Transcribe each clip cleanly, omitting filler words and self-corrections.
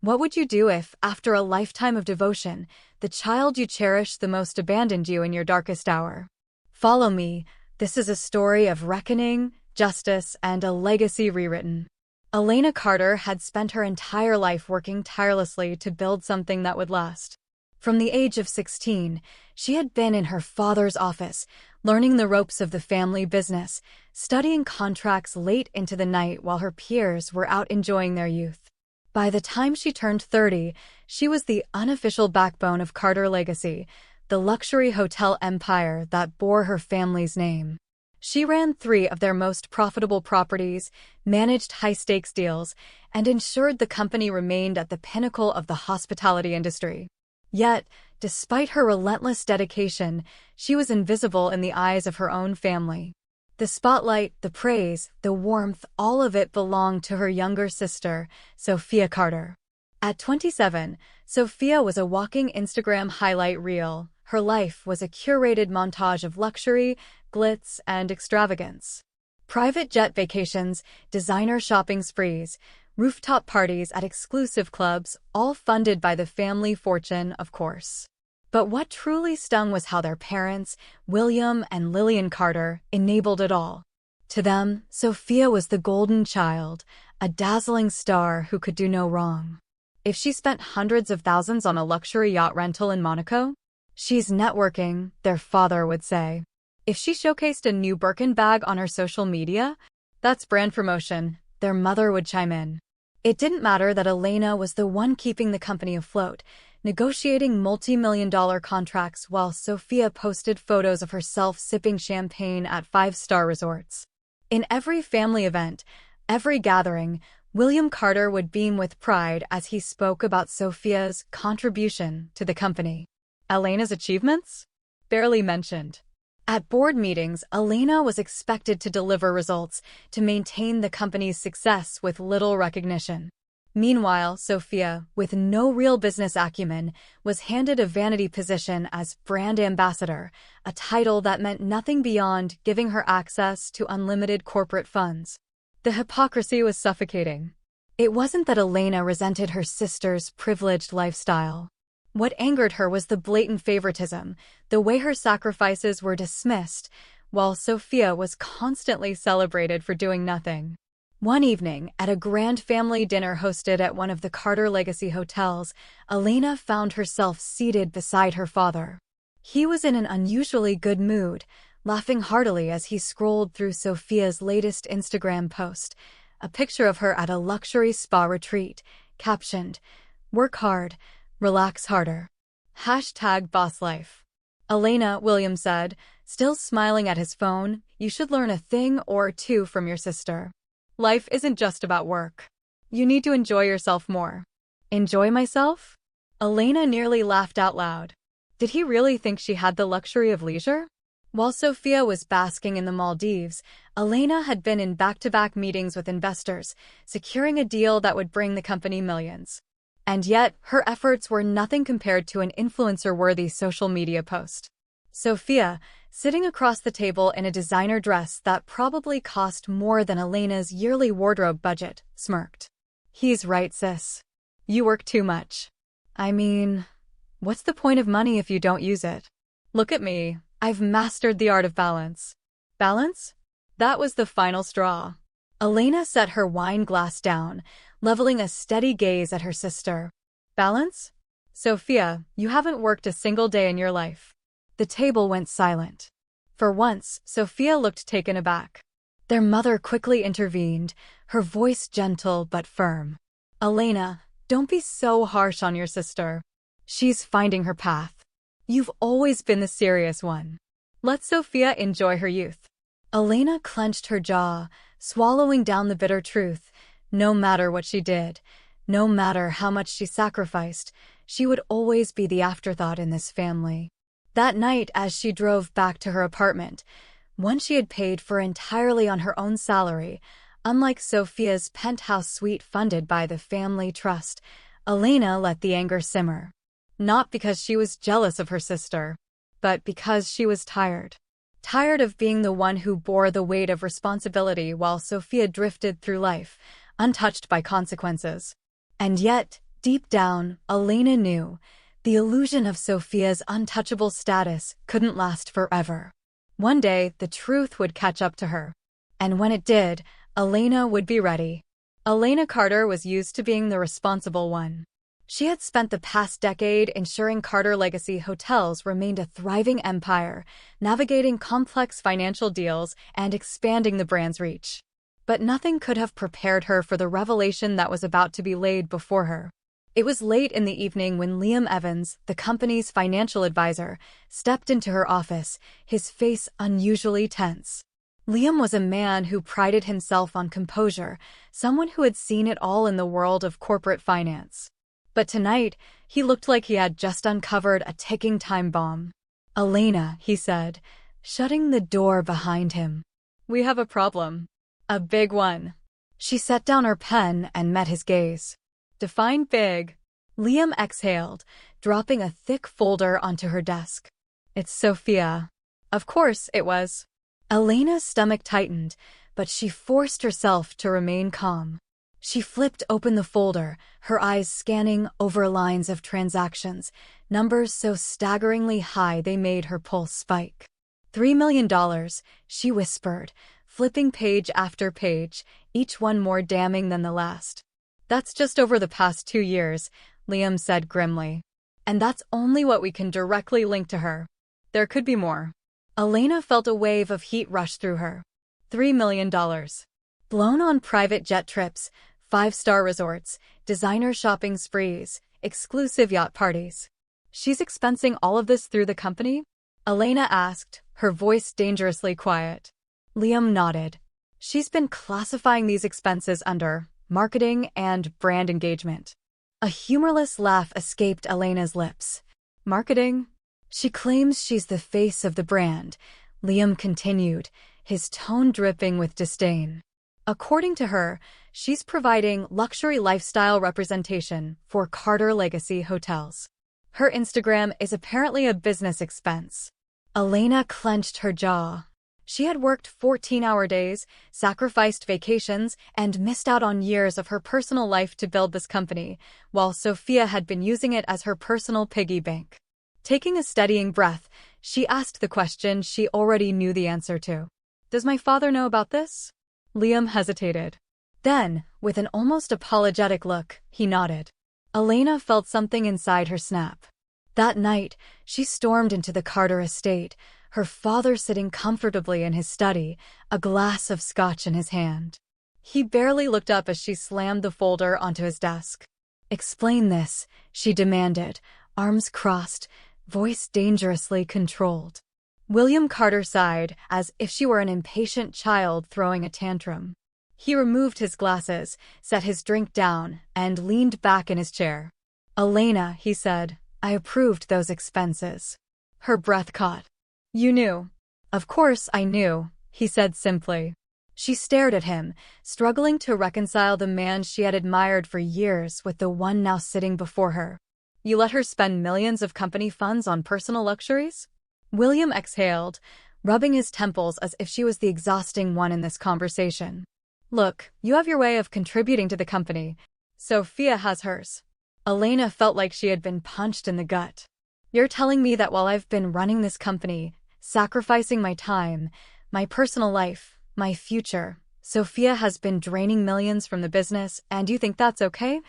What would you do if, after a lifetime of devotion, the child you cherish the most abandoned you in your darkest hour? Follow me. This is a story of reckoning, justice, and a legacy rewritten. Elena Carter had spent her entire life working tirelessly to build something that would last. From the age of 16, she had been in her father's office, learning the ropes of the family business, studying contracts late into the night while her peers were out enjoying their youth. By the time she turned 30, she was the unofficial backbone of Carter Legacy, the luxury hotel empire that bore her family's name. She ran 3 of their most profitable properties, managed high-stakes deals, and ensured the company remained at the pinnacle of the hospitality industry. Yet, despite her relentless dedication, she was invisible in the eyes of her own family. The spotlight, the praise, the warmth, all of it belonged to her younger sister, Sophia Carter. At 27, Sophia was a walking Instagram highlight reel. Her life was a curated montage of luxury, glitz, and extravagance. Private jet vacations, designer shopping sprees, rooftop parties at exclusive clubs, all funded by the family fortune, of course. But what truly stung was how their parents, William and Lillian Carter, enabled it all. To them, Sophia was the golden child, a dazzling star who could do no wrong. If she spent hundreds of thousands on a luxury yacht rental in Monaco, she's networking, their father would say. If she showcased a new Birkin bag on her social media, that's brand promotion, their mother would chime in. It didn't matter that Elena was the one keeping the company afloat, negotiating multi-million-dollar contracts while Sophia posted photos of herself sipping champagne at 5-star resorts. In every family event, every gathering, William Carter would beam with pride as he spoke about Sophia's contribution to the company. Elena's achievements? Barely mentioned. At board meetings, Elena was expected to deliver results, to maintain the company's success with little recognition. Meanwhile, Sophia, with no real business acumen, was handed a vanity position as brand ambassador, a title that meant nothing beyond giving her access to unlimited corporate funds. The hypocrisy was suffocating. It wasn't that Elena resented her sister's privileged lifestyle. What angered her was the blatant favoritism, the way her sacrifices were dismissed, while Sophia was constantly celebrated for doing nothing. One evening, at a grand family dinner hosted at one of the Carter Legacy hotels, Elena found herself seated beside her father. He was in an unusually good mood, laughing heartily as he scrolled through Sophia's latest Instagram post, a picture of her at a luxury spa retreat, captioned, "Work hard, relax harder. #BossLife. Elena, William said, still smiling at his phone, you should learn a thing or two from your sister. Life isn't just about work. You need to enjoy yourself more." Enjoy myself? Elena nearly laughed out loud. Did he really think she had the luxury of leisure? While Sophia was basking in the Maldives, Elena had been in back-to-back meetings with investors, securing a deal that would bring the company millions. And yet, her efforts were nothing compared to an influencer-worthy social media post. Sophia, sitting across the table in a designer dress that probably cost more than Elena's yearly wardrobe budget, smirked. "He's right, sis. You work too much. I mean, what's the point of money if you don't use it? Look at me. I've mastered the art of balance." Balance? That was the final straw. Elena set her wine glass down, leveling a steady gaze at her sister. Balance? Sophia, you haven't worked a single day in your life. The table went silent. For once, Sophia looked taken aback. Their mother quickly intervened, her voice gentle but firm. "Elena, don't be so harsh on your sister. She's finding her path. You've always been the serious one. Let Sophia enjoy her youth." Elena clenched her jaw, swallowing down the bitter truth. No matter what she did, no matter how much she sacrificed, she would always be the afterthought in this family. That night, as she drove back to her apartment, one she had paid for entirely on her own salary, unlike Sophia's penthouse suite funded by the family trust, Elena let the anger simmer. Not because she was jealous of her sister, but because she was tired. Tired of being the one who bore the weight of responsibility while Sophia drifted through life, untouched by consequences. And yet, Deep down, Elena knew the illusion of Sophia's untouchable status couldn't last forever. One day, the truth would catch up to her. And when it did, Elena would be ready. Elena Carter was used to being the responsible one. She had spent the past decade ensuring Carter Legacy Hotels remained a thriving empire, navigating complex financial deals and expanding the brand's reach. But nothing could have prepared her for the revelation that was about to be laid before her. It was late in the evening when Liam Evans, the company's financial advisor, stepped into her office, his face unusually tense. Liam was a man who prided himself on composure, someone who had seen it all in the world of corporate finance. But tonight, he looked like he had just uncovered a ticking time bomb. "Elena," he said, shutting the door behind him. "We have a problem. A big one." She set down her pen and met his gaze. "Define big." Liam exhaled, dropping a thick folder onto her desk. "It's Sophia." Of course it was. Elena's stomach tightened, but she forced herself to remain calm. She flipped open the folder, her eyes scanning over lines of transactions, numbers so staggeringly high they made her pulse spike. $3 million, she whispered, flipping page after page, each one more damning than the last. "That's just over the past 2 years, Liam said grimly. "And that's only what we can directly link to her. There could be more." Elena felt a wave of heat rush through her. $3 million. Blown on private jet trips, 5-star resorts, designer shopping sprees, exclusive yacht parties. "She's expensing all of this through the company?" Elena asked, her voice dangerously quiet. Liam nodded. "She's been classifying these expenses under marketing and brand engagement." A humorless laugh escaped Elena's lips. "Marketing? She claims she's the face of the brand," Liam continued, his tone dripping with disdain. "According to her, she's providing luxury lifestyle representation for Carter Legacy Hotels. Her Instagram is apparently a business expense." Elena clenched her jaw. She had worked 14-hour days, sacrificed vacations, and missed out on years of her personal life to build this company, while Sophia had been using it as her personal piggy bank. Taking a steadying breath, she asked the question she already knew the answer to. "Does my father know about this?" Liam hesitated. Then, with an almost apologetic look, he nodded. Elena felt something inside her snap. That night, she stormed into the Carter estate, her father sitting comfortably in his study, a glass of scotch in his hand. He barely looked up as she slammed the folder onto his desk. "Explain this," she demanded, arms crossed, voice dangerously controlled. William Carter sighed, as if she were an impatient child throwing a tantrum. He removed his glasses, set his drink down, and leaned back in his chair. "Elena," he said, "I approved those expenses." Her breath caught. "You knew." "Of course I knew," he said simply. She stared at him, struggling to reconcile the man she had admired for years with the one now sitting before her. "You let her spend millions of company funds on personal luxuries?" William exhaled, rubbing his temples as if she was the exhausting one in this conversation. "Look, you have your way of contributing to the company. Sophia has hers." Elena felt like she had been punched in the gut. "You're telling me that while I've been running this company, sacrificing my time, my personal life, my future, Sophia has been draining millions from the business, and you think that's okay?"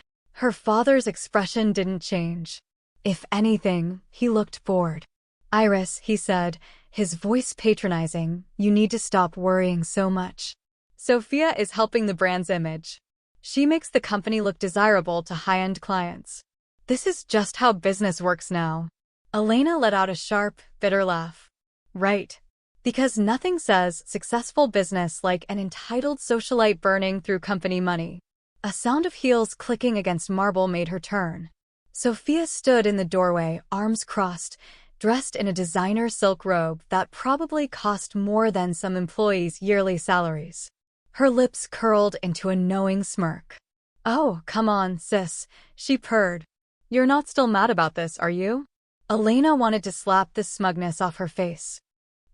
Her father's expression didn't change. If anything, he looked bored. "Iris," he said, his voice patronizing, "you need to stop worrying so much. Sophia is helping the brand's image. She makes the company look desirable to high-end clients. This is just how business works now." Elena let out a sharp, bitter laugh. "Right. Because nothing says successful business like an entitled socialite burning through company money." A sound of heels clicking against marble made her turn. Sophia stood in the doorway, arms crossed, dressed in a designer silk robe that probably cost more than some employees' yearly salaries. Her lips curled into a knowing smirk. "Oh, come on, sis," she purred. "You're not still mad about this, are you?" Elena wanted to slap the smugness off her face.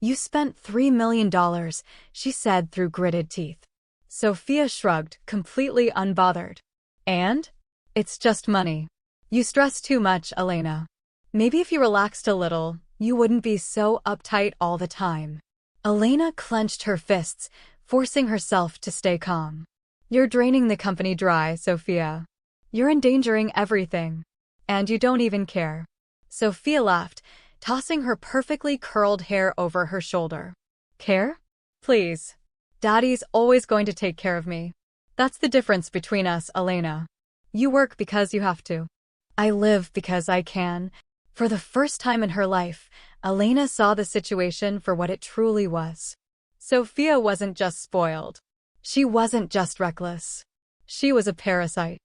"You spent $3 million, she said through gritted teeth. Sophia shrugged, completely unbothered. "And?" It's just money. You stress too much, Elena. Maybe if you relaxed a little, you wouldn't be so uptight all the time. Elena clenched her fists, forcing herself to stay calm. You're draining the company dry, Sophia. You're endangering everything. And you don't even care. Sophia laughed, tossing her perfectly curled hair over her shoulder. Care? Please. Daddy's always going to take care of me. That's the difference between us, Elena. You work because you have to. I live because I can. For the first time in her life, Elena saw the situation for what it truly was. Sophia wasn't just spoiled. She wasn't just reckless. She was a parasite.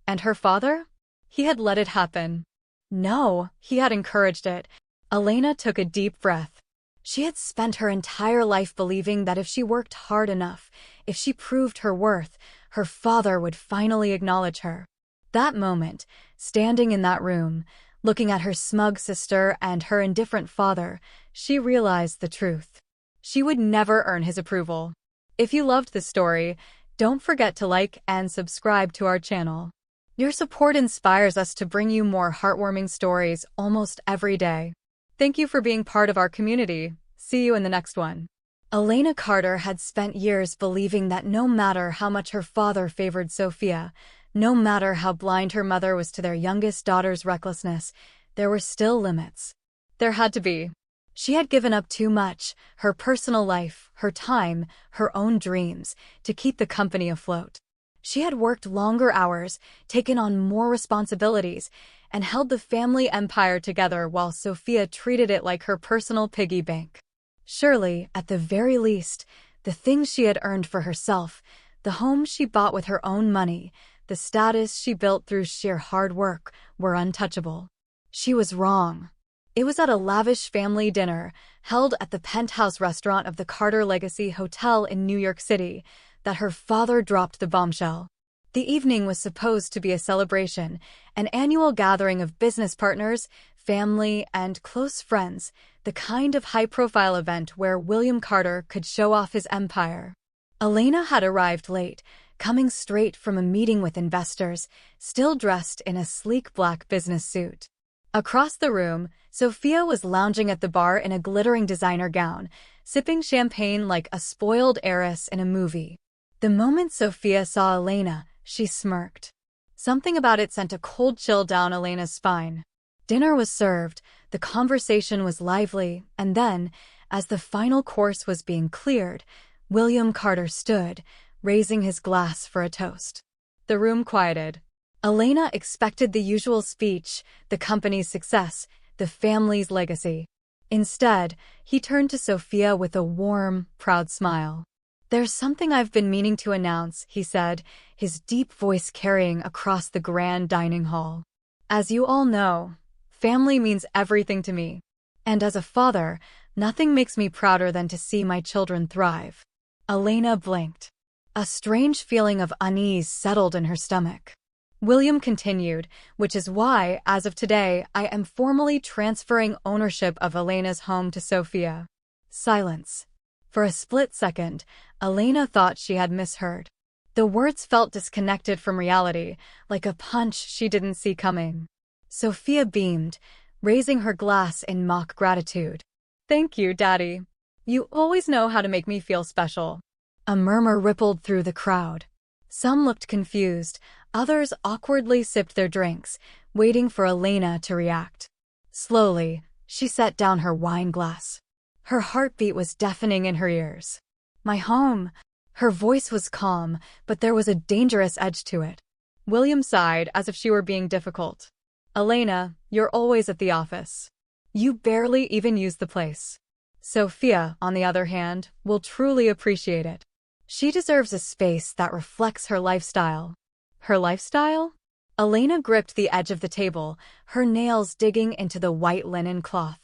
And her father? He had let it happen. No, he had encouraged it. Elena took a deep breath. She had spent her entire life believing that if she worked hard enough, if she proved her worth, her father would finally acknowledge her. That moment, standing in that room, looking at her smug sister and her indifferent father, she realized the truth. She would never earn his approval. If you loved this story, don't forget to like and subscribe to our channel. Your support inspires us to bring you more heartwarming stories almost every day. Thank you for being part of our community. See you in the next one. Elena Carter had spent years believing that no matter how much her father favored Sophia, no matter how blind her mother was to their youngest daughter's recklessness, there were still limits. There had to be. She had given up too much, her personal life, her time, her own dreams, to keep the company afloat. She had worked longer hours, taken on more responsibilities, and held the family empire together while Sophia treated it like her personal piggy bank. Surely, at the very least, the things she had earned for herself, the home she bought with her own money, the status she built through sheer hard work, were untouchable. She was wrong. It was at a lavish family dinner, held at the penthouse restaurant of the Carter Legacy Hotel in New York City, that her father dropped the bombshell. The evening was supposed to be a celebration, an annual gathering of business partners, family, and close friends, the kind of high-profile event where William Carter could show off his empire. Elena had arrived late, coming straight from a meeting with investors, still dressed in a sleek black business suit. Across the room, Sophia was lounging at the bar in a glittering designer gown, sipping champagne like a spoiled heiress in a movie. The moment Sophia saw Elena, she smirked. Something about it sent a cold chill down Elena's spine. Dinner was served, the conversation was lively, and then, as the final course was being cleared, William Carter stood, raising his glass for a toast. The room quieted. Elena expected the usual speech, the company's success, the family's legacy. Instead, he turned to Sophia with a warm, proud smile. "There's something I've been meaning to announce," he said, his deep voice carrying across the grand dining hall. "As you all know, family means everything to me. And as a father, nothing makes me prouder than to see my children thrive." Elena blinked. A strange feeling of unease settled in her stomach. William continued, "Which is why, as of today, I am formally transferring ownership of Elena's home to Sophia." Silence. For a split second, Elena thought she had misheard. The words felt disconnected from reality, like a punch she didn't see coming. Sophia beamed, raising her glass in mock gratitude. "Thank you, Daddy. You always know how to make me feel special." A murmur rippled through the crowd. Some looked confused, others awkwardly sipped their drinks, waiting for Elena to react. Slowly, she set down her wine glass. Her heartbeat was deafening in her ears. "My home." Her voice was calm, but there was a dangerous edge to it. William sighed as if she were being difficult. "Elena, you're always at the office. You barely even use the place. Sophia, on the other hand, will truly appreciate it. She deserves a space that reflects her lifestyle." Her lifestyle? Elena gripped the edge of the table, her nails digging into the white linen cloth.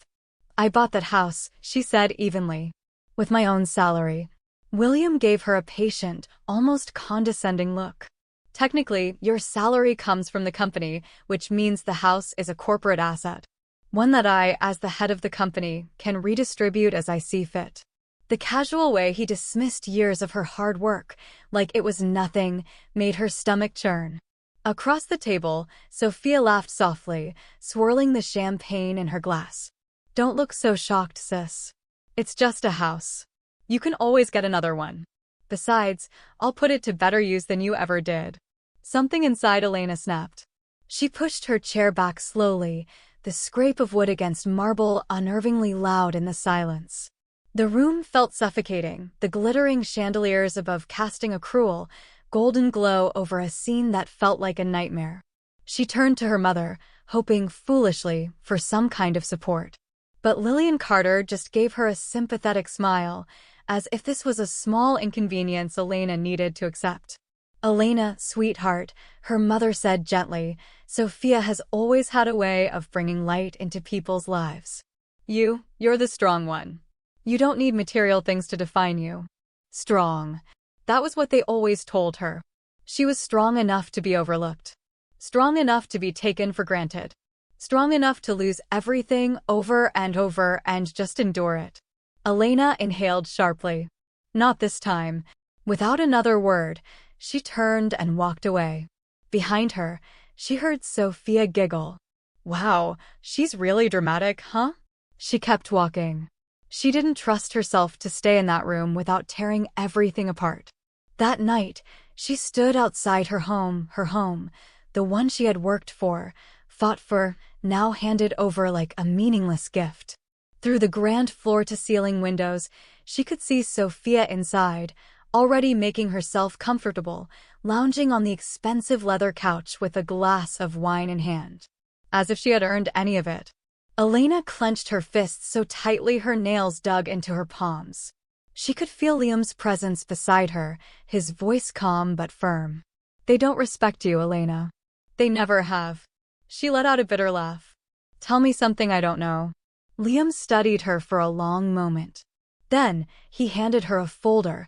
"I bought that house," she said evenly. "With my own salary." William gave her a patient, almost condescending look. "Technically, your salary comes from the company, which means the house is a corporate asset. One that I, as the head of the company, can redistribute as I see fit." The casual way he dismissed years of her hard work, like it was nothing, made her stomach churn. Across the table, Sophia laughed softly, swirling the champagne in her glass. Don't look so shocked, sis. It's just a house. You can always get another one. Besides, I'll put it to better use than you ever did. Something inside Elena snapped. She pushed her chair back slowly, the scrape of wood against marble unnervingly loud in the silence. The room felt suffocating, the glittering chandeliers above casting a cruel, golden glow over a scene that felt like a nightmare. She turned to her mother, hoping foolishly for some kind of support. But Lillian Carter just gave her a sympathetic smile, as if this was a small inconvenience Elena needed to accept. Elena, sweetheart, her mother said gently, Sophia has always had a way of bringing light into people's lives. You're the strong one. You don't need material things to define you. Strong. That was what they always told her. She was strong enough to be overlooked. Strong enough to be taken for granted. Strong enough to lose everything over and just endure it. Elena inhaled sharply. Not this time. Without another word, she turned and walked away. Behind her, she heard Sophia giggle. Wow, she's really dramatic, huh? She kept walking. She didn't trust herself to stay in that room without tearing everything apart. That night, she stood outside her home, the one she had worked for, fought for, now handed over like a meaningless gift. Through the grand floor-to-ceiling windows, she could see Sophia inside, already making herself comfortable, lounging on the expensive leather couch with a glass of wine in hand. As if she had earned any of it. Elena clenched her fists so tightly her nails dug into her palms. She could feel Liam's presence beside her, his voice calm but firm. They don't respect you, Elena. They never have. She let out a bitter laugh. Tell me something I don't know. Liam studied her for a long moment. Then, he handed her a folder,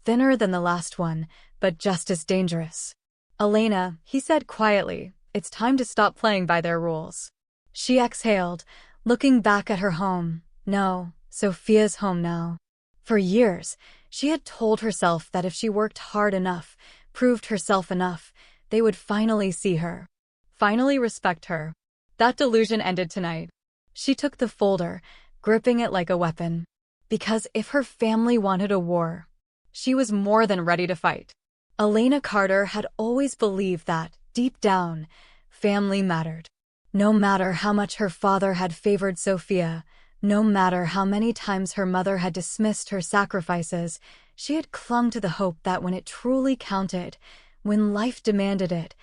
thinner than the last one, but just as dangerous. Elena, he said quietly, it's time to stop playing by their rules. She exhaled, looking back at her home. No, Sophia's home now. For years, she had told herself that if she worked hard enough, proved herself enough, they would finally see her. Finally respect her. That delusion ended tonight. She took the folder, gripping it like a weapon. Because if her family wanted a war, she was more than ready to fight. Elena Carter had always believed that, deep down, family mattered. No matter how much her father had favored Sophia, no matter how many times her mother had dismissed her sacrifices, she had clung to the hope that when it truly counted, when life demanded it,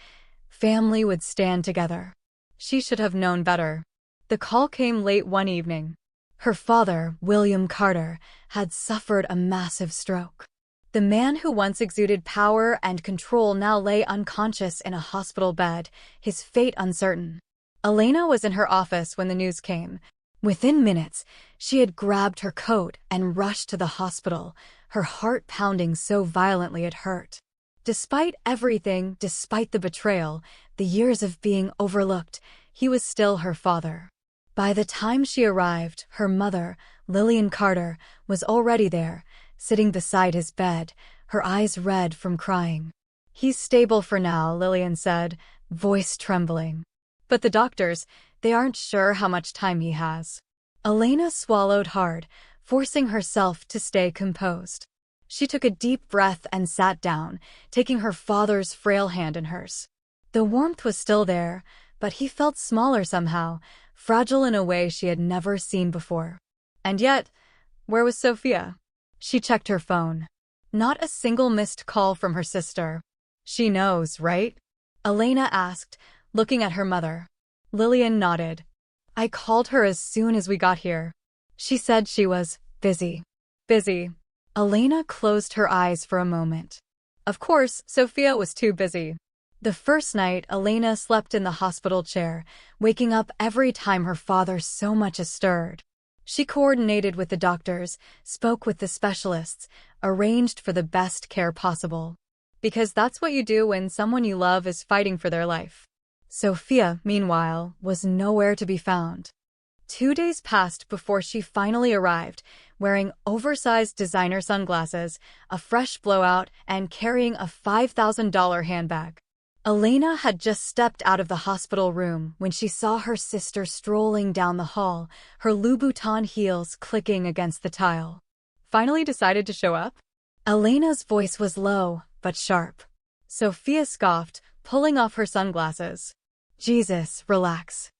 family would stand together. She should have known better. The call came late one evening. Her father, William Carter, had suffered a massive stroke. The man who once exuded power and control now lay unconscious in a hospital bed, his fate uncertain. Elena was in her office when the news came. Within minutes, she had grabbed her coat and rushed to the hospital, her heart pounding so violently it hurt. Despite everything, despite the betrayal, the years of being overlooked, he was still her father. By the time she arrived, her mother, Lillian Carter, was already there, sitting beside his bed, her eyes red from crying. He's stable for now, Lillian said, voice trembling. But the doctors, they aren't sure how much time he has. Elena swallowed hard, forcing herself to stay composed. She took a deep breath and sat down, taking her father's frail hand in hers. The warmth was still there, but he felt smaller somehow, fragile in a way she had never seen before. And yet, where was Sophia? She checked her phone. Not a single missed call from her sister. She knows, right? Elena asked, looking at her mother. Lillian nodded. I called her as soon as we got here. She said she was busy. Busy. Elena closed her eyes for a moment. Of course, Sophia was too busy. The first night, Elena slept in the hospital chair, waking up every time her father so much as stirred. She coordinated with the doctors, spoke with the specialists, arranged for the best care possible. Because that's what you do when someone you love is fighting for their life. Sophia, meanwhile, was nowhere to be found. 2 days passed before she finally arrived, wearing oversized designer sunglasses, a fresh blowout, and carrying a $5,000 handbag. Elena had just stepped out of the hospital room when she saw her sister strolling down the hall, her Louboutin heels clicking against the tile. Finally decided to show up? Elena's voice was low, but sharp. Sophia scoffed, pulling off her sunglasses. Jesus, relax.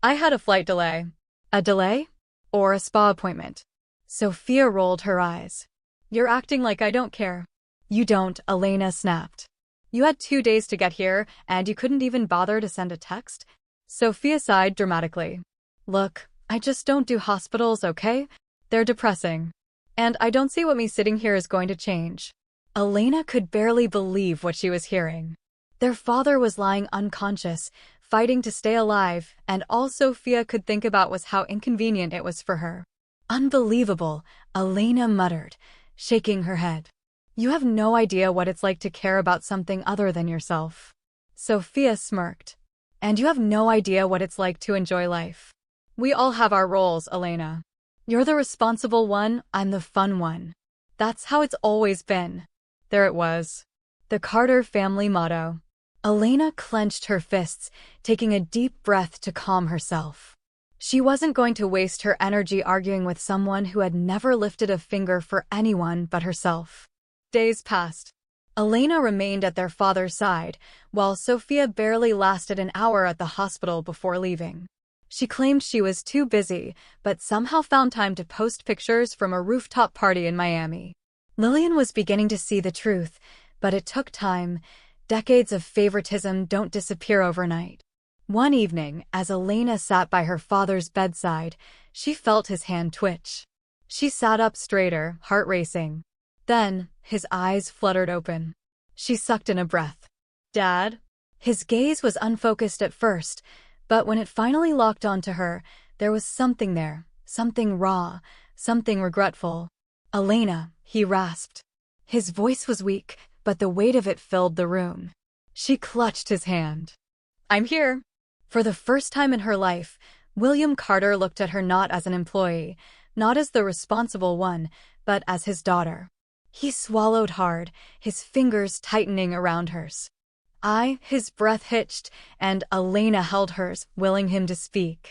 I had a flight delay. A delay? Or a spa appointment? Sophia rolled her eyes. You're acting like I don't care. You don't, Elena snapped. You had 2 days to get here, and you couldn't even bother to send a text? Sophia sighed dramatically. Look, I just don't do hospitals, okay? They're depressing. And I don't see what me sitting here is going to change. Elena could barely believe what she was hearing. Their father was lying unconscious, fighting to stay alive, and all Sophia could think about was how inconvenient it was for her. Unbelievable, Elena muttered, shaking her head. You have no idea what it's like to care about something other than yourself. Sophia smirked. And you have no idea what it's like to enjoy life. We all have our roles, Elena. You're the responsible one, I'm the fun one. That's how it's always been. There it was. The Carter family motto. Elena clenched her fists, taking a deep breath to calm herself. She wasn't going to waste her energy arguing with someone who had never lifted a finger for anyone but herself. Days passed. Elena remained at their father's side, while Sophia barely lasted an hour at the hospital before leaving. She claimed she was too busy, but somehow found time to post pictures from a rooftop party in Miami. Lillian was beginning to see the truth, but it took time. Decades of favoritism don't disappear overnight. One evening, as Elena sat by her father's bedside, she felt his hand twitch. She sat up straighter, heart racing. Then, his eyes fluttered open. She sucked in a breath. Dad? His gaze was unfocused at first, but when it finally locked onto her, there was something there, something raw, something regretful. Elena, he rasped. His voice was weak, but the weight of it filled the room. She clutched his hand. I'm here. For the first time in her life, William Carter looked at her not as an employee, not as the responsible one, but as his daughter. He swallowed hard, his fingers tightening around hers. His breath hitched, and Elena held hers, willing him to speak.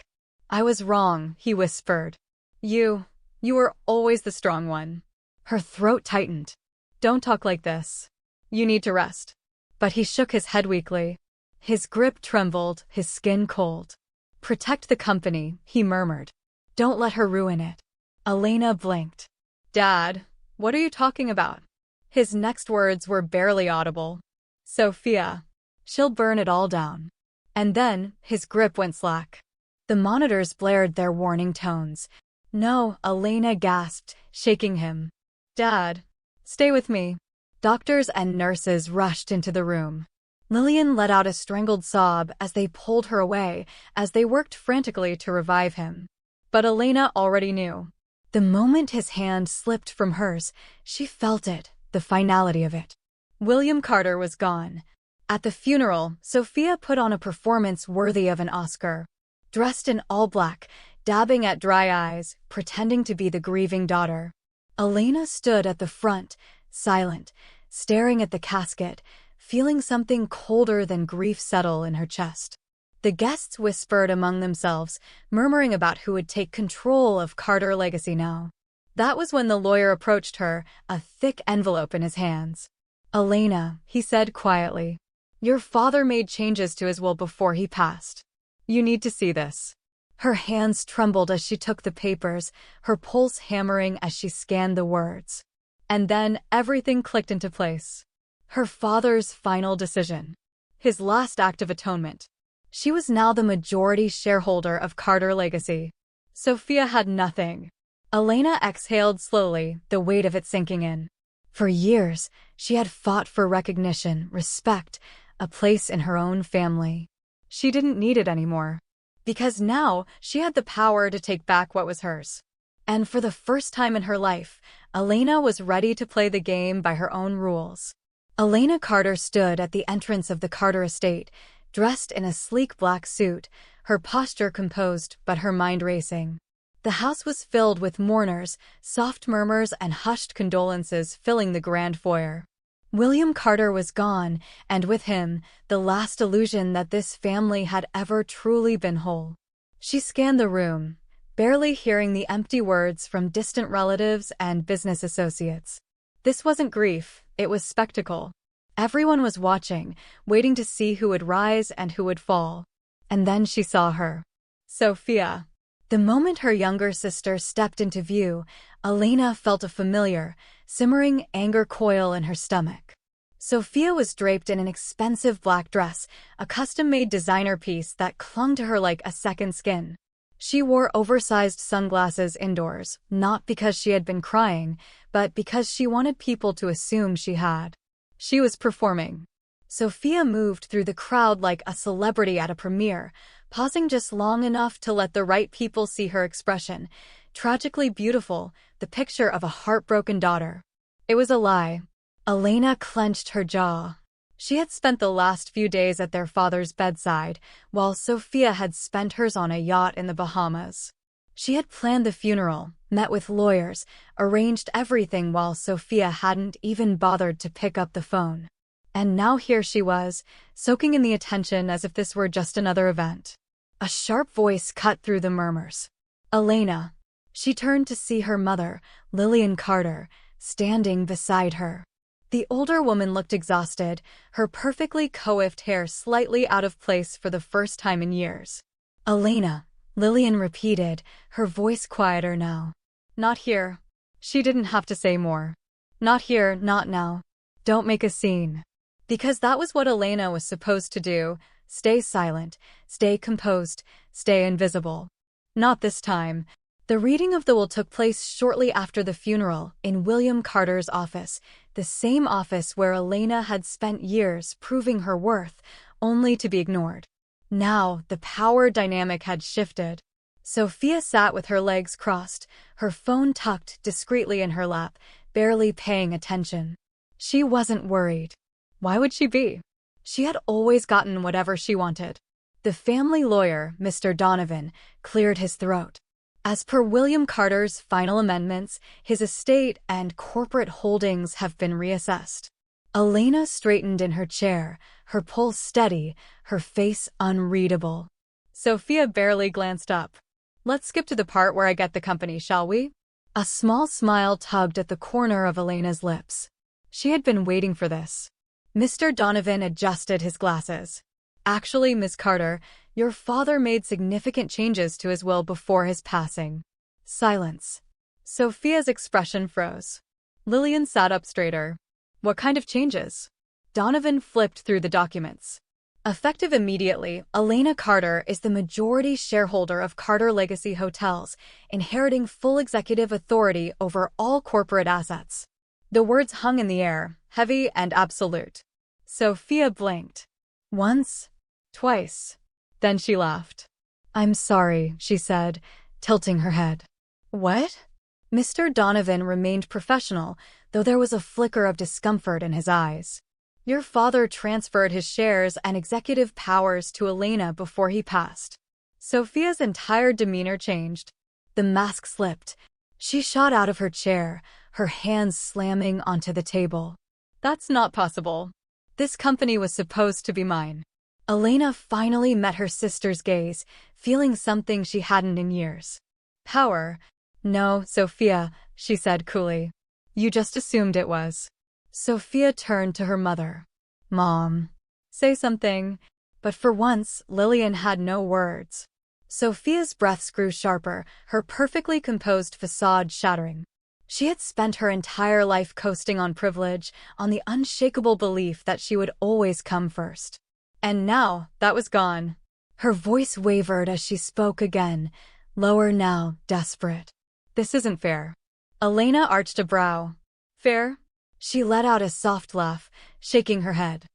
I was wrong, he whispered. You were always the strong one. Her throat tightened. Don't talk like this. You need to rest. But he shook his head weakly. His grip trembled, his skin cold. Protect the company, he murmured. Don't let her ruin it. Elena blinked. Dad, what are you talking about? His next words were barely audible. Sophia. She'll burn it all down. And then, his grip went slack. The monitors blared their warning tones. No, Elena gasped, shaking him. Dad, stay with me. Doctors and nurses rushed into the room. Lillian let out a strangled sob as they pulled her away, as they worked frantically to revive him. But Elena already knew. The moment his hand slipped from hers, she felt it, the finality of it. William Carter was gone. At the funeral, Sophia put on a performance worthy of an Oscar. Dressed in all black, dabbing at dry eyes, pretending to be the grieving daughter. Elena stood at the front, silent, staring at the casket, feeling something colder than grief settle in her chest. The guests whispered among themselves, murmuring about who would take control of Carter legacy now. That was when the lawyer approached her, a thick envelope in his hands. Elena, he said quietly, your father made changes to his will before he passed. You need to see this. Her hands trembled as she took the papers, her pulse hammering as she scanned the words. And then everything clicked into place. Her father's final decision. His last act of atonement. She was now the majority shareholder of Carter Legacy. Sophia had nothing. Elena exhaled slowly, the weight of it sinking in. For years, she had fought for recognition, respect, a place in her own family. She didn't need it anymore. Because now, she had the power to take back what was hers. And for the first time in her life, Elena was ready to play the game by her own rules. Elena Carter stood at the entrance of the Carter estate, dressed in a sleek black suit, her posture composed but her mind racing. The house was filled with mourners, soft murmurs and hushed condolences filling the grand foyer. William Carter was gone, and with him, the last illusion that this family had ever truly been whole. She scanned the room, barely hearing the empty words from distant relatives and business associates. This wasn't grief, it was spectacle. Everyone was watching, waiting to see who would rise and who would fall. And then she saw her. Sophia. The moment her younger sister stepped into view, Elena felt a familiar, simmering anger coil in her stomach. Sophia was draped in an expensive black dress, a custom-made designer piece that clung to her like a second skin. She wore oversized sunglasses indoors, not because she had been crying, but because she wanted people to assume she had. She was performing. Sophia moved through the crowd like a celebrity at a premiere, pausing just long enough to let the right people see her expression. Tragically beautiful, the picture of a heartbroken daughter. It was a lie. Elena clenched her jaw. She had spent the last few days at their father's bedside, while Sophia had spent hers on a yacht in the Bahamas. She had planned the funeral, met with lawyers, arranged everything while Sophia hadn't even bothered to pick up the phone. And now here she was, soaking in the attention as if this were just another event. A sharp voice cut through the murmurs. Elena. She turned to see her mother, Lillian Carter, standing beside her. The older woman looked exhausted, her perfectly coiffed hair slightly out of place for the first time in years. Elena, Lillian repeated, her voice quieter now. Not here. She didn't have to say more. Not here, not now. Don't make a scene. Because that was what Elena was supposed to do. Stay silent, stay composed, stay invisible. Not this time. The reading of the will took place shortly after the funeral in William Carter's office, the same office where Elena had spent years proving her worth, only to be ignored. Now, the power dynamic had shifted. Sophia sat with her legs crossed, her phone tucked discreetly in her lap, barely paying attention. She wasn't worried. Why would she be? She had always gotten whatever she wanted. The family lawyer, Mr. Donovan, cleared his throat. As per William Carter's final amendments, his estate and corporate holdings have been reassessed. Elena straightened in her chair, her pulse steady, her face unreadable. Sophia barely glanced up. Let's skip to the part where I get the company, shall we? A small smile tugged at the corner of Elena's lips. She had been waiting for this. Mr. Donovan adjusted his glasses. Actually, Miss Carter, your father made significant changes to his will before his passing. Silence. Sophia's expression froze. Lillian sat up straighter. What kind of changes? Donovan flipped through the documents. Effective immediately, Elena Carter is the majority shareholder of Carter Legacy Hotels, inheriting full executive authority over all corporate assets. The words hung in the air, heavy and absolute. Sophia blinked. Once, twice. Then she laughed. I'm sorry, she said, tilting her head. What? Mr. Donovan remained professional, though there was a flicker of discomfort in his eyes. Your father transferred his shares and executive powers to Elena before he passed. Sophia's entire demeanor changed. The mask slipped. She shot out of her chair, her hands slamming onto the table. That's not possible. This company was supposed to be mine. Elena finally met her sister's gaze, feeling something she hadn't in years. Power. No, Sophia, she said coolly. You just assumed it was. Sophia turned to her mother. Mom. Say something. But for once, Lillian had no words. Sophia's breaths grew sharper, her perfectly composed facade shattering. She had spent her entire life coasting on privilege, on the unshakable belief that she would always come first. And now, that was gone. Her voice wavered as she spoke again, lower now, desperate. This isn't fair. Elena arched a brow. Fair? She let out a soft laugh, shaking her head.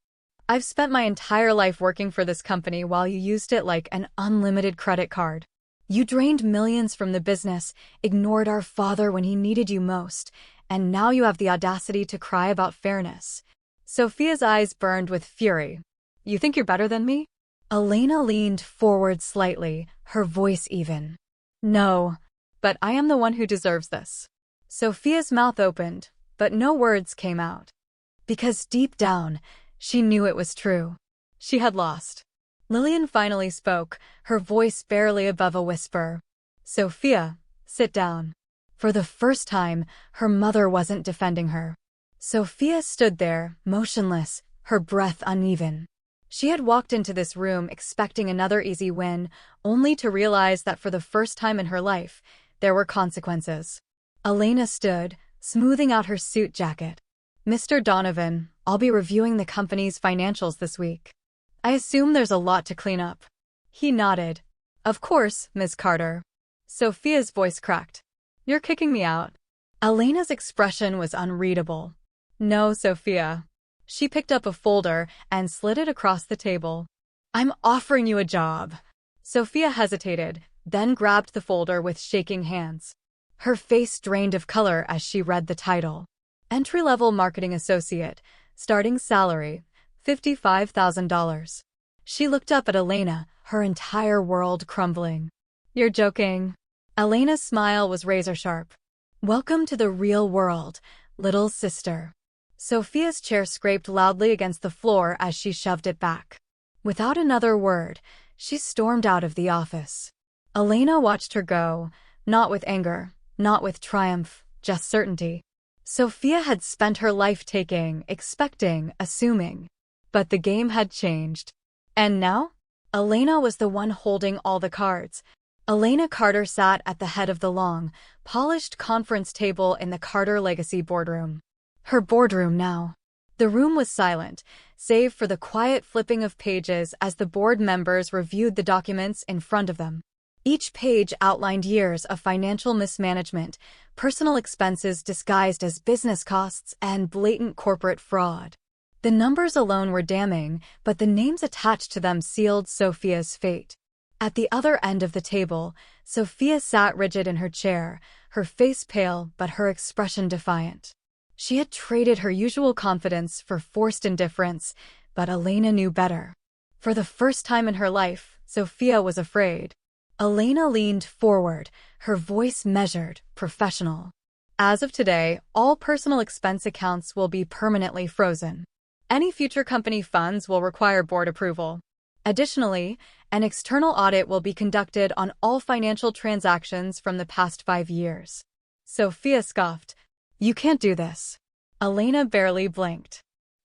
I've spent my entire life working for this company while you used it like an unlimited credit card. You drained millions from the business, ignored our father when he needed you most, and now you have the audacity to cry about fairness. Sophia's eyes burned with fury. You think you're better than me? Elena leaned forward slightly, her voice even. No, but I am the one who deserves this. Sophia's mouth opened, but no words came out. because deep down, she knew it was true. She had lost. Lillian finally spoke, her voice barely above a whisper. "Sophia, sit down." For the first time, her mother wasn't defending her. Sophia stood there, motionless, her breath uneven. She had walked into this room expecting another easy win, only to realize that for the first time in her life, there were consequences. Elena stood, smoothing out her suit jacket. "Mr. Donovan, I'll be reviewing the company's financials this week. I assume there's a lot to clean up." He nodded. "Of course, Ms. Carter." Sophia's voice cracked. "You're kicking me out." Elena's expression was unreadable. "No, Sophia." She picked up a folder and slid it across the table. "I'm offering you a job." Sophia hesitated, then grabbed the folder with shaking hands. Her face drained of color as she read the title. Entry-level marketing associate, starting salary, $55,000. She looked up at Elena, her entire world crumbling. "You're joking." Elena's smile was razor-sharp. "Welcome to the real world, little sister." Sophia's chair scraped loudly against the floor as she shoved it back. Without another word, she stormed out of the office. Elena watched her go, not with anger, not with triumph, just certainty. Sophia had spent her life taking, expecting, assuming. But the game had changed. And now? Elena was the one holding all the cards. Elena Carter sat at the head of the long, polished conference table in the Carter Legacy boardroom. Her boardroom now. The room was silent, save for the quiet flipping of pages as the board members reviewed the documents in front of them. Each page outlined years of financial mismanagement, personal expenses disguised as business costs, and blatant corporate fraud. The numbers alone were damning, but the names attached to them sealed Sophia's fate. At the other end of the table, Sophia sat rigid in her chair, her face pale but her expression defiant. She had traded her usual confidence for forced indifference, but Elena knew better. For the first time in her life, Sophia was afraid. Elena leaned forward, her voice measured, professional. "As of today, all personal expense accounts will be permanently frozen. Any future company funds will require board approval. Additionally, an external audit will be conducted on all financial transactions from the past 5 years." Sophia scoffed. "You can't do this." Elena barely blinked.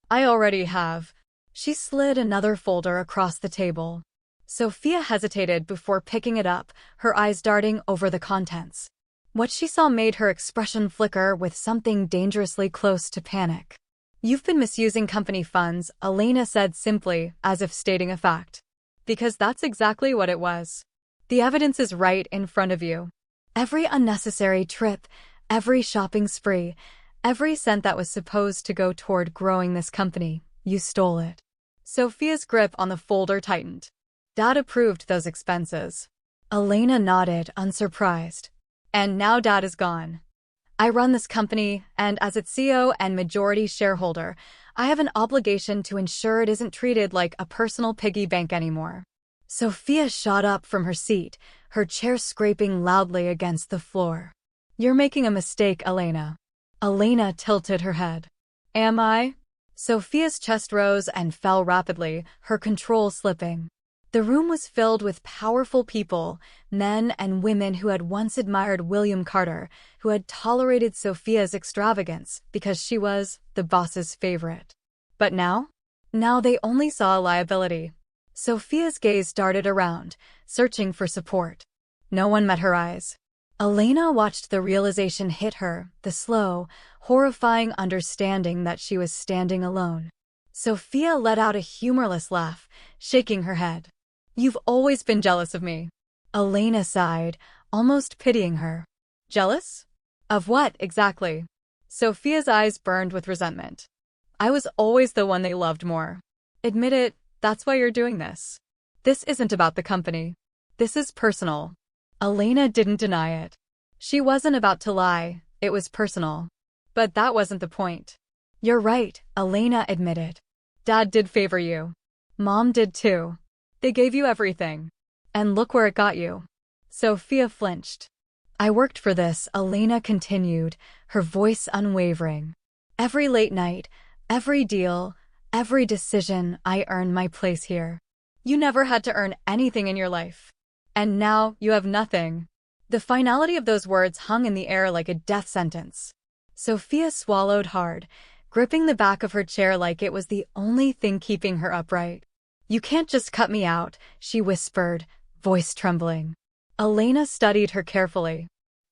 "I already have." She slid another folder across the table. Sophia hesitated before picking it up, her eyes darting over the contents. What she saw made her expression flicker with something dangerously close to panic. "You've been misusing company funds," Elena said simply, as if stating a fact. "Because that's exactly what it was. The evidence is right in front of you. Every unnecessary trip, every shopping spree, every cent that was supposed to go toward growing this company, you stole it." Sophia's grip on the folder tightened. "Dad approved those expenses." Elena nodded, unsurprised. "And now Dad is gone. I run this company, and as its CEO and majority shareholder, I have an obligation to ensure it isn't treated like a personal piggy bank anymore." Sophia shot up from her seat, her chair scraping loudly against the floor. "You're making a mistake, Elena." Elena tilted her head. "Am I?" Sophia's chest rose and fell rapidly, her control slipping. The room was filled with powerful people, men and women who had once admired William Carter, who had tolerated Sophia's extravagance because she was the boss's favorite. But now? Now they only saw a liability. Sophia's gaze darted around, searching for support. No one met her eyes. Elena watched the realization hit her, the slow, horrifying understanding that she was standing alone. Sophia let out a humorless laugh, shaking her head. "You've always been jealous of me." Elena sighed, almost pitying her. "Jealous? Of what, exactly?" Sophia's eyes burned with resentment. "I was always the one they loved more. Admit it, that's why you're doing this. This isn't about the company. This is personal." Elena didn't deny it. She wasn't about to lie, it was personal. But that wasn't the point. "You're right," Elena admitted. "Dad did favor you. Mom did too. They gave you everything. And look where it got you." Sophia flinched. "I worked for this," Elena continued, her voice unwavering. "Every late night, Every deal, every decision, I earned my place here. You never had to earn anything in your life. And now you have nothing. The finality of those words hung in the air like a death sentence. Sophia swallowed hard, gripping the back of her chair like it was the only thing keeping her upright. You can't just cut me out, she whispered, voice trembling. Elena studied her carefully.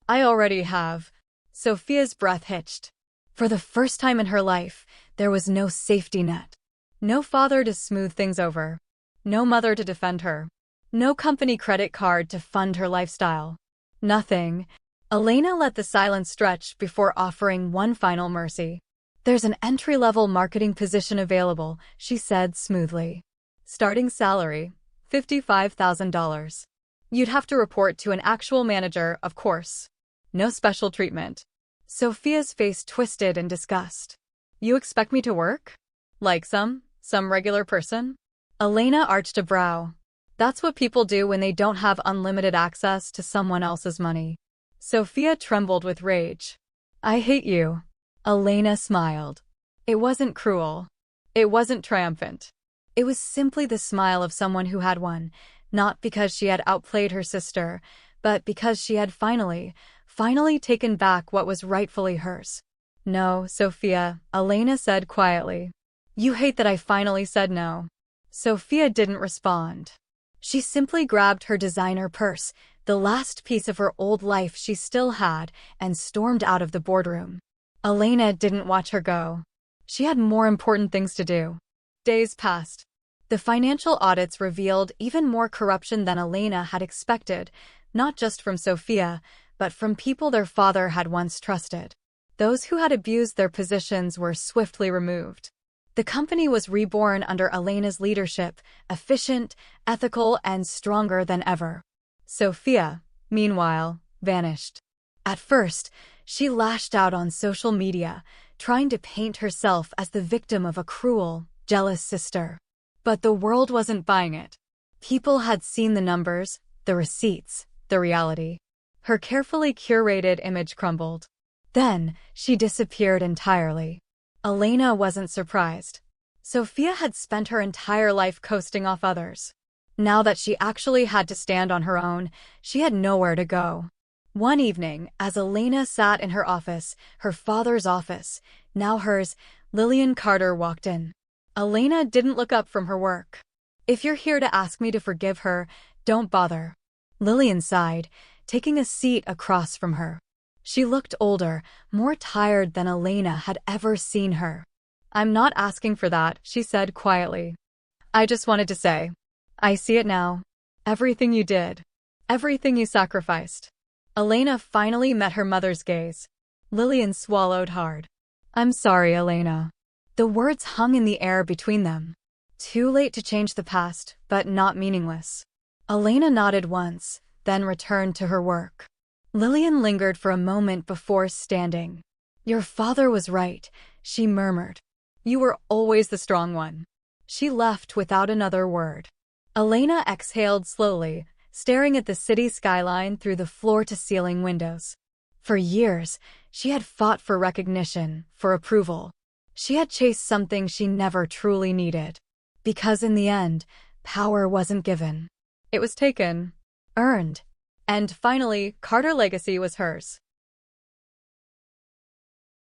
I already have. Sophia's breath hitched. For the first time in her life, there was no safety net. No father to smooth things over. No mother to defend her. No company credit card to fund her lifestyle. Nothing. Elena let the silence stretch before offering one final mercy. There's an entry-level marketing position available, she said smoothly. Starting salary, $55,000. You'd have to report to an actual manager, of course. No special treatment. Sophia's face twisted in disgust. You expect me to work? Like some regular person? Elena arched a brow. That's what people do when they don't have unlimited access to someone else's money. Sophia trembled with rage. I hate you. Elena smiled. It wasn't cruel. It wasn't triumphant. It was simply the smile of someone who had won, not because she had outplayed her sister, but because she had finally taken back what was rightfully hers. No, Sophia, Elena said quietly. You hate that I finally said no. Sophia didn't respond. She simply grabbed her designer purse, the last piece of her old life she still had, and stormed out of the boardroom. Elena didn't watch her go. She had more important things to do. Days passed. The financial audits revealed even more corruption than Elena had expected, not just from Sophia, but from people their father had once trusted. Those who had abused their positions were swiftly removed. The company was reborn under Elena's leadership, efficient, ethical, and stronger than ever. Sophia, meanwhile, vanished. At first, she lashed out on social media, trying to paint herself as the victim of a cruel, jealous sister. But the world wasn't buying it. People had seen the numbers, the receipts, the reality. Her carefully curated image crumbled. Then, she disappeared entirely. Elena wasn't surprised. Sophia had spent her entire life coasting off others. Now that she actually had to stand on her own, she had nowhere to go. One evening, as Elena sat in her office, her father's office, now hers, Lillian Carter walked in. Elena didn't look up from her work. If you're here to ask me to forgive her, don't bother. Lillian sighed, taking a seat across from her. She looked older, more tired than Elena had ever seen her. I'm not asking for that, she said quietly. I just wanted to say, I see it now. Everything you did. Everything you sacrificed. Elena finally met her mother's gaze. Lillian swallowed hard. I'm sorry, Elena. The words hung in the air between them. Too late to change the past, but not meaningless. Elena nodded once, then returned to her work. Lillian lingered for a moment before standing. Your father was right, she murmured. You were always the strong one. She left without another word. Elena exhaled slowly, staring at the city skyline through the floor-to-ceiling windows. For years, she had fought for recognition, for approval. She had chased something she never truly needed. Because in the end, power wasn't given. It was taken, earned. And finally, Carter legacy was hers.